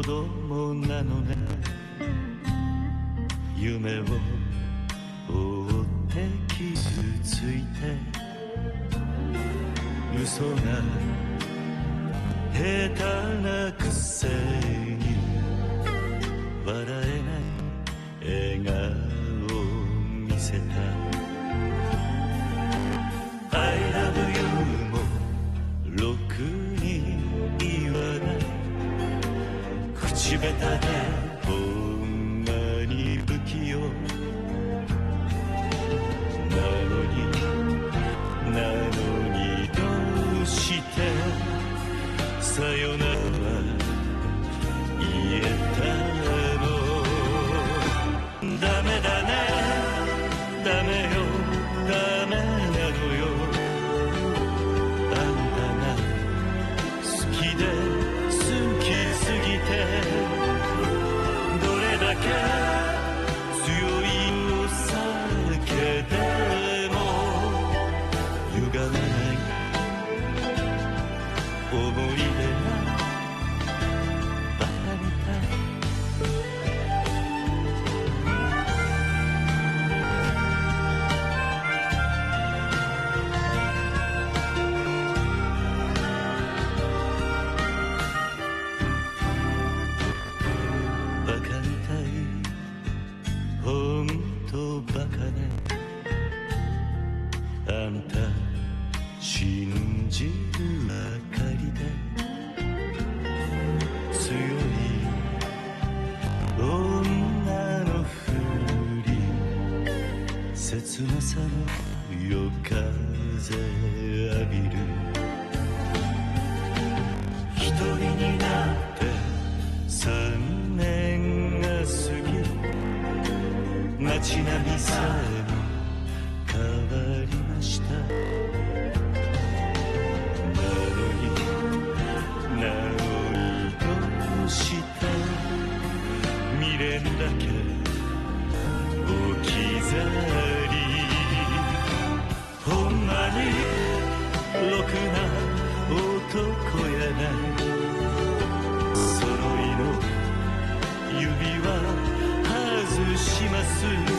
供なのね。夢を追って傷ついて嘘が下手なくせに笑えない笑顔を見せた。 I love you もろくに言わない。口下手でほんまに不器用なのにどうしてさよなら言えたの。ダメだね、ダメよ、ダメなのよ。あんたが好きで好きすぎてどれだけ強いお酒でも歪まない思い出がバカみたい。バカみたい、ほんとバカね。あんた信じるばかりで強い女のふり、切なさの夜風浴びる。一人になって3年が過ぎ、街並みさえも変わりました。なのにどうして未練だけ置き去り。ほんまにろくな男やない。揃いの指輪外します。